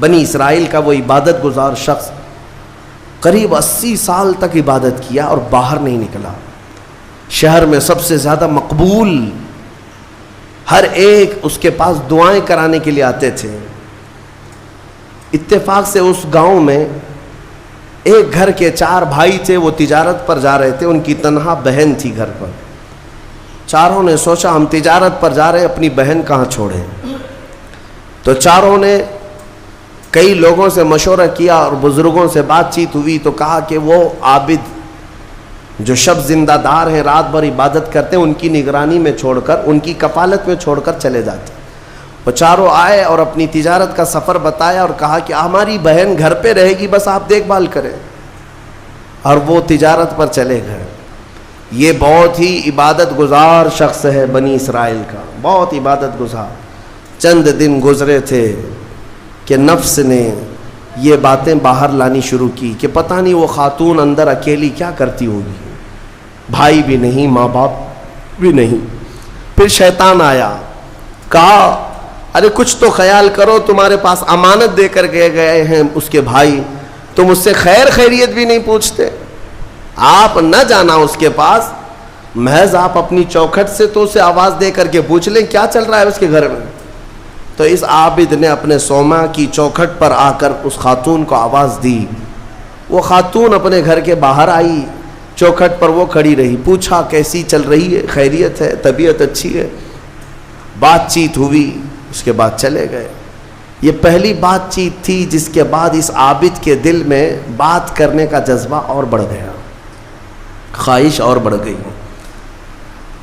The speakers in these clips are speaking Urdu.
بنی اسرائیل کا وہ عبادت گزار شخص قریب 80 سال تک عبادت کیا اور باہر نہیں نکلا. شہر میں سب سے زیادہ مقبول، ہر ایک اس کے پاس دعائیں کرانے کے لیے آتے تھے. اتفاق سے اس گاؤں میں ایک گھر کے 4 بھائی تھے، وہ تجارت پر جا رہے تھے. ان کی تنہا بہن تھی گھر پر. چاروں نے سوچا ہم تجارت پر جا رہے ہیں، اپنی بہن کہاں چھوڑیں. تو چاروں نے کئی لوگوں سے مشورہ کیا اور بزرگوں سے بات چیت ہوئی تو کہا کہ وہ عابد جو شب زندہ دار ہیں، رات بھر عبادت کرتے ہیں، ان کی نگرانی میں چھوڑ کر، ان کی کفالت میں چھوڑ کر چلے جاتے. وہ چاروں آئے اور اپنی تجارت کا سفر بتایا اور کہا کہ ہماری بہن گھر پہ رہے گی، بس آپ دیکھ بھال کریں. اور وہ تجارت پر چلے گئے. یہ بہت ہی عبادت گزار شخص ہے بنی اسرائیل کا، بہت عبادت گزار. چند دن گزرے تھے کہ نفس نے یہ باتیں باہر لانی شروع کی کہ پتہ نہیں وہ خاتون اندر اکیلی کیا کرتی ہوگی، بھائی بھی نہیں، ماں باپ بھی نہیں. پھر شیطان آیا، کہا ارے کچھ تو خیال کرو، تمہارے پاس امانت دے کر گئے ہیں اس کے بھائی، تم اس سے خیر خیریت بھی نہیں پوچھتے. آپ نہ جانا اس کے پاس، محض آپ اپنی چوکھٹ سے تو اسے آواز دے کر کے پوچھ لیں کیا چل رہا ہے اس کے گھر میں. تو اس عابد نے اپنے سوما کی چوکھٹ پر آ کر اس خاتون کو آواز دی. وہ خاتون اپنے گھر کے باہر آئی، چوکھٹ پر وہ کھڑی رہی. پوچھا کیسی چل رہی ہے، خیریت ہے، طبیعت اچھی ہے. بات چیت ہوئی، اس کے بعد چلے گئے. یہ پہلی بات چیت تھی جس کے بعد اس عابد کے دل میں بات کرنے کا جذبہ اور بڑھ گیا، خواہش اور بڑھ گئی.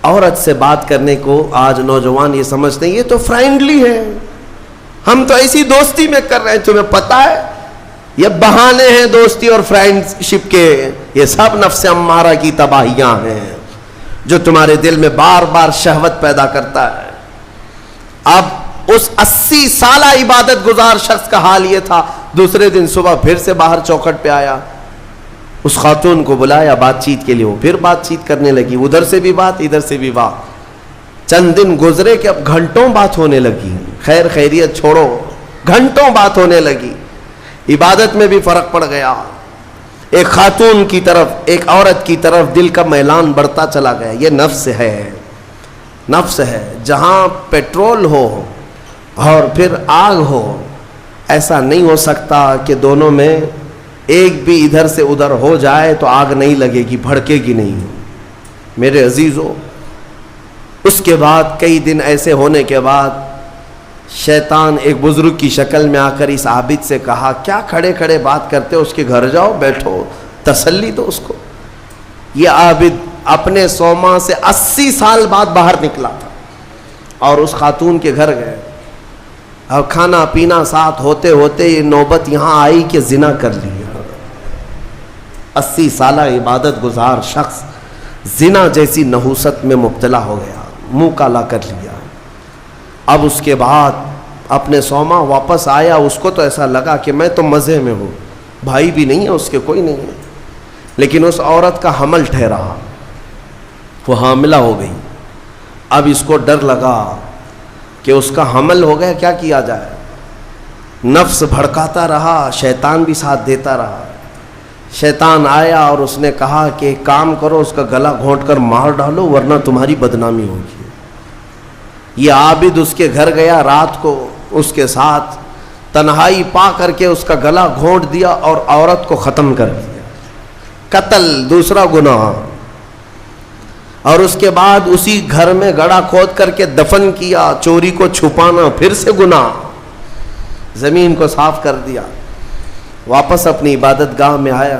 عورت سے بات کرنے کو آج نوجوان یہ سمجھتے ہیں یہ تو فرینڈلی ہے، ہم تو ایسی دوستی میں کر رہے ہیں. تمہیں پتہ ہے یہ بہانے ہیں دوستی اور فرینڈ شپ کے، یہ سب نفس امارہ کی تباہیاں ہیں جو تمہارے دل میں بار بار شہوت پیدا کرتا ہے. اب اس 80 سالہ عبادت گزار شخص کا حال یہ تھا. دوسرے دن صبح پھر سے باہر چوکھٹ پہ آیا، اس خاتون کو بلایا بات چیت کے لیے. وہ پھر بات چیت کرنے لگی، ادھر سے بھی بات ادھر سے بھی بات. چند دن گزرے کہ اب گھنٹوں بات ہونے لگی، خیر خیریت چھوڑو، گھنٹوں بات ہونے لگی. عبادت میں بھی فرق پڑ گیا. ایک خاتون کی طرف، ایک عورت کی طرف دل کا میلان بڑھتا چلا گیا. یہ نفس ہے، نفس ہے. جہاں پیٹرول ہو اور پھر آگ ہو، ایسا نہیں ہو سکتا کہ دونوں میں ایک بھی ادھر سے ادھر ہو جائے تو آگ نہیں لگے گی، بھڑکے گی نہیں. میرے عزیزو، اس کے بعد کئی دن ایسے ہونے کے بعد شیطان ایک بزرگ کی شکل میں آ کر اس عابد سے کہا کیا کھڑے کھڑے بات کرتے ہو، اس کے گھر جاؤ، بیٹھو، تسلی دو اس کو. یہ عابد اپنے سوما سے 80 سال بعد باہر نکلا تھا اور اس خاتون کے گھر گئے اور کھانا پینا ساتھ ہوتے ہوتے یہ نوبت یہاں آئی کہ زنا کر لیا. 80 سالہ عبادت گزار شخص زنا جیسی نحوست میں مبتلا ہو گیا، منہ کالا کر لیا. اب اس کے بعد اپنے سوما واپس آیا. اس کو تو ایسا لگا کہ میں تو مزے میں ہوں، بھائی بھی نہیں ہے اس کے، کوئی نہیں ہے. لیکن اس عورت کا حمل ٹھہرا، وہ حاملہ ہو گئی. اب اس کو ڈر لگا کہ اس کا حمل ہو گیا، کیا کیا جائے. نفس بھڑکاتا رہا، شیطان بھی ساتھ دیتا رہا. شیطان آیا اور اس نے کہا کہ ایک کام کرو، اس کا گلا گھونٹ کر مار ڈالو ورنہ تمہاری بدنامی ہوگی. یہ عابد اس کے گھر گیا، رات کو اس کے ساتھ تنہائی پا کر کے اس کا گلا گھونٹ دیا اور عورت کو ختم کر دیا. قتل دوسرا گناہ. اور اس کے بعد اسی گھر میں گڑھا کھود کر کے دفن کیا. چوری کو چھپانا پھر سے گناہ. زمین کو صاف کر دیا. واپس اپنی عبادت گاہ میں آیا.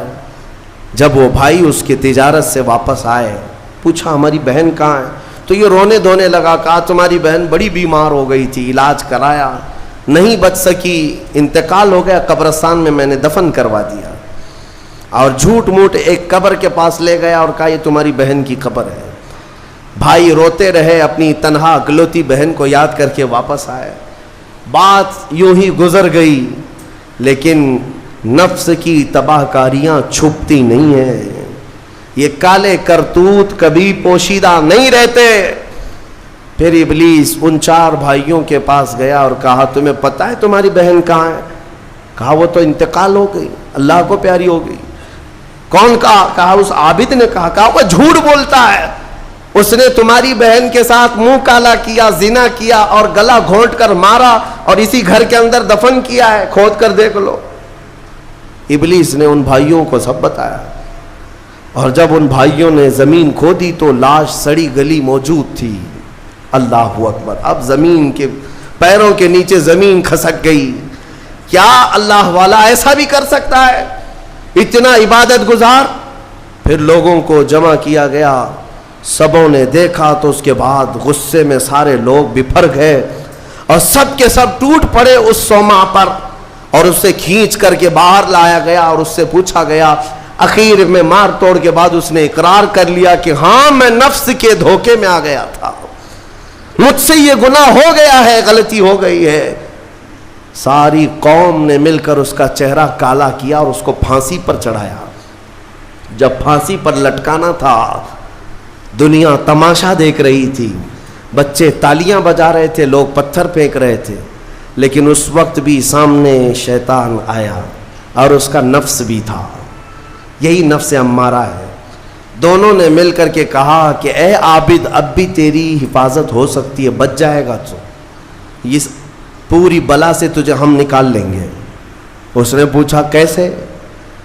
جب وہ بھائی اس کی تجارت سے واپس آئے، پوچھا ہماری بہن کہاں ہے. تو یہ رونے دھونے لگا. کہا تمہاری بہن بڑی بیمار ہو گئی تھی، علاج کرایا، نہیں بچ سکی، انتقال ہو گیا، قبرستان میں میں نے دفن کروا دیا. اور جھوٹ موٹ ایک قبر کے پاس لے گیا اور کہا یہ تمہاری بہن کی قبر ہے. بھائی روتے رہے، اپنی تنہا اکلوتی بہن کو یاد کر کے واپس آئے. بات یوں ہی گزر گئی، لیکن نفس کی تباہ کاریاں چھپتی نہیں ہیں. یہ کالے کرتوت کبھی پوشیدہ نہیں رہتے. پھر ابلیس ان 4 بھائیوں کے پاس گیا اور کہا تمہیں پتہ ہے تمہاری بہن کہاں ہے. کہا وہ تو انتقال ہو گئی، اللہ کو پیاری ہو گئی۔ کون کہا؟ کہا اس عابد نے کہا وہ جھوٹ بولتا ہے، اس نے تمہاری بہن کے ساتھ منہ کالا کیا، زنا کیا اور گلا گھونٹ کر مارا اور اسی گھر کے اندر دفن کیا ہے، کھود کر دیکھ لو۔ ابلیس نے ان بھائیوں کو سب بتایا، اور جب ان بھائیوں نے زمین کھودی تو لاش سڑی گلی موجود تھی۔ اللہ اکبر! اب زمین کے پیروں کے نیچے زمین کھسک گئی۔ کیا اللہ والا ایسا بھی کر سکتا ہے؟ اتنا عبادت گزار۔ پھر لوگوں کو جمع کیا گیا، سبوں نے دیکھا تو اس کے بعد غصے میں سارے لوگ بپھر گئے اور سب کے سب ٹوٹ پڑے اس صومعہ پر، اور اسے کھینچ کر کے باہر لایا گیا اور اس سے پوچھا گیا۔ اخیر میں مار توڑ کے بعد اس نے اقرار کر لیا کہ ہاں میں نفس کے دھوکے میں آ گیا تھا، مجھ سے یہ گناہ ہو گیا ہے، غلطی ہو گئی ہے۔ ساری قوم نے مل کر اس کا چہرہ کالا کیا اور اس کو پھانسی پر چڑھایا۔ جب پھانسی پر لٹکانا تھا، دنیا تماشا دیکھ رہی تھی، بچے تالیاں بجا رہے تھے، لوگ پتھر پھینک رہے تھے، لیکن اس وقت بھی سامنے شیطان آیا اور اس کا نفس بھی تھا، یہی نفس امارہ ہے۔ دونوں نے مل کر کے کہا کہ اے عابد، اب بھی تیری حفاظت ہو سکتی ہے، بچ جائے گا تو، اس پوری بلا سے تجھے ہم نکال لیں گے۔ اس نے پوچھا کیسے؟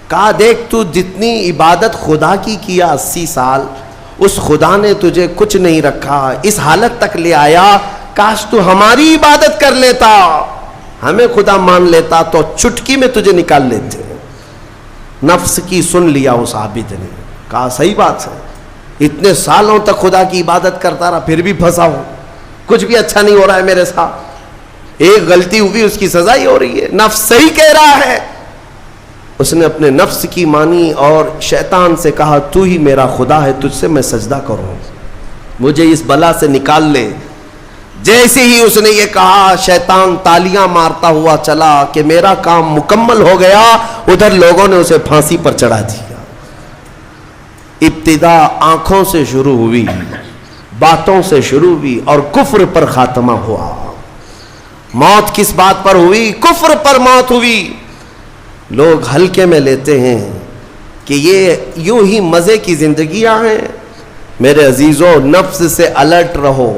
کہا دیکھ تو جتنی عبادت خدا کی کیا 80 سال، اس خدا نے تجھے کچھ نہیں رکھا، اس حالت تک لے آیا، کاش تو ہماری عبادت کر لیتا، ہمیں خدا مان لیتا تو چٹکی میں تجھے نکال لیتے۔ نفس کی سن لیا اس عابد نے، کہا صحیح بات ہے، اتنے سالوں تک خدا کی عبادت کرتا رہا، پھر بھی پھنسا ہوں، کچھ بھی اچھا نہیں ہو رہا ہے میرے ساتھ، ایک غلطی ہوئی اس کی سزا ہی ہو رہی ہے، نفس صحیح کہہ رہا ہے۔ اس نے اپنے نفس کی مانی اور شیطان سے کہا تو ہی میرا خدا ہے، تجھ سے میں سجدہ کروں، مجھے اس بلا سے نکال لے۔ جیسے ہی اس نے یہ کہا، شیطان تالیاں مارتا ہوا چلا کہ میرا کام مکمل ہو گیا، ادھر لوگوں نے اسے پھانسی پر چڑھا دیا۔ ابتدا آنکھوں سے شروع ہوئی، باتوں سے شروع ہوئی اور کفر پر خاتمہ ہوا۔ موت کس بات پر ہوئی؟ کفر پر موت ہوئی۔ لوگ ہلکے میں لیتے ہیں کہ یہ یوں ہی مزے کی زندگیاں ہیں۔ میرے عزیزوں، نفس سے الرٹ رہو۔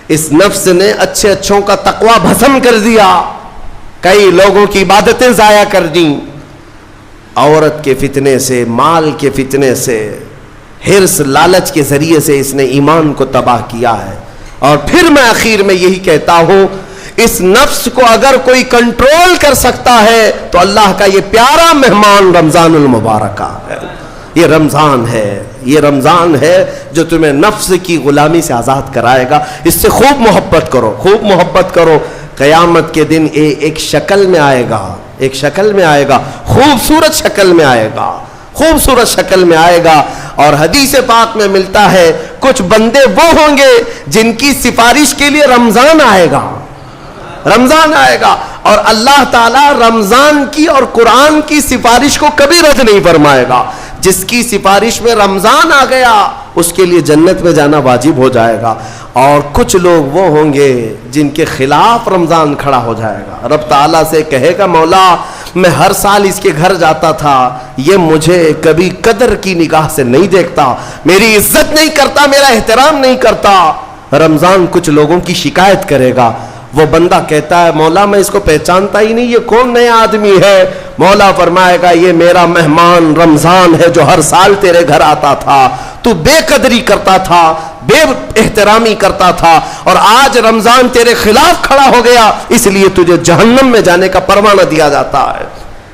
اس نفس نے اچھے اچھوں کا تقوی بھسم کر دیا، کئی لوگوں کی عبادتیں ضائع کر دیں، عورت کے فتنے سے، مال کے فتنے سے، حرص لالچ کے ذریعے سے اس نے ایمان کو تباہ کیا ہے۔ اور پھر میں آخر میں یہی کہتا ہوں، اس نفس کو اگر کوئی کنٹرول کر سکتا ہے تو اللہ کا یہ پیارا مہمان رمضان المبارکہ ہے۔ یہ رمضان ہے، یہ رمضان ہے جو تمہیں نفس کی غلامی سے آزاد کرائے گا۔ اس سے خوب محبت کرو، خوب محبت کرو۔ قیامت کے دن ایک شکل میں آئے گا، ایک شکل میں آئے گا، خوبصورت شکل میں آئے گا، خوبصورت شکل میں آئے گا۔ اور حدیث پاک میں ملتا ہے کچھ بندے وہ ہوں گے جن کی سفارش کے لیے رمضان آئے گا، رمضان آئے گا، اور اللہ تعالیٰ رمضان کی اور قرآن کی سفارش کو کبھی رد نہیں فرمائے گا۔ جس کی سفارش میں رمضان آ گیا اس کے لیے جنت میں جانا واجب ہو جائے گا، اور کچھ لوگ وہ ہوں گے جن کے خلاف رمضان کھڑا ہو جائے گا۔ رب تعالیٰ سے کہے گا مولا میں ہر سال اس کے گھر جاتا تھا، یہ مجھے کبھی قدر کی نگاہ سے نہیں دیکھتا، میری عزت نہیں کرتا، میرا احترام نہیں کرتا۔ رمضان کچھ لوگوں کی شکایت کرے گا، وہ بندہ کہتا ہے مولا میں اس کو پہچانتا ہی نہیں، یہ کون نیا آدمی ہے؟ مولا فرمائے گا یہ میرا مہمان رمضان ہے جو ہر سال تیرے گھر آتا تھا، تو بے قدری کرتا تھا، بے احترامی کرتا تھا، اور آج رمضان تیرے خلاف کھڑا ہو گیا، اس لیے تجھے جہنم میں جانے کا پروانہ دیا جاتا ہے۔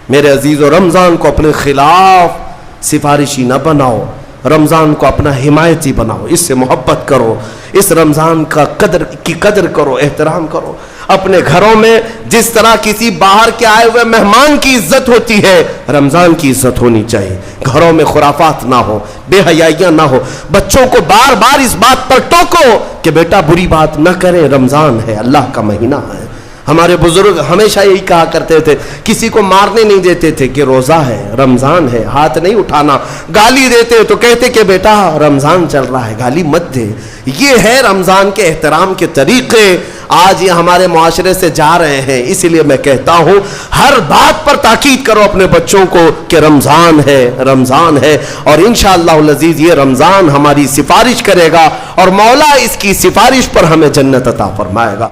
میرے عزیزو، رمضان کو اپنے خلاف سفارشی نہ بناؤ، رمضان کو اپنا حمایتی بناؤ، اس سے محبت کرو، اس رمضان کا قدر کرو، احترام کرو۔ اپنے گھروں میں جس طرح کسی باہر کے آئے ہوئے مہمان کی عزت ہوتی ہے، رمضان کی عزت ہونی چاہیے۔ گھروں میں خرافات نہ ہو، بے حیائیاں نہ ہو، بچوں کو بار بار اس بات پر ٹوکو کہ بیٹا بری بات نہ کریں، رمضان ہے، اللہ کا مہینہ ہے۔ ہمارے بزرگ ہمیشہ یہی کہا کرتے تھے، کسی کو مارنے نہیں دیتے تھے کہ روزہ ہے، رمضان ہے، ہاتھ نہیں اٹھانا۔ گالی دیتے تو کہتے کہ بیٹا رمضان چل رہا ہے، گالی مت دے۔ یہ ہے رمضان کے احترام کے طریقے۔ آج یہ ہمارے معاشرے سے جا رہے ہیں. اس لیے میں کہتا ہوں ہر بات پر تاکید کرو اپنے بچوں کو کہ رمضان ہے، رمضان ہے، اور انشاءاللہ العزیز یہ رمضان ہماری سفارش کرے گا اور مولا اس کی سفارش پر ہمیں جنت عطا فرمائے گا.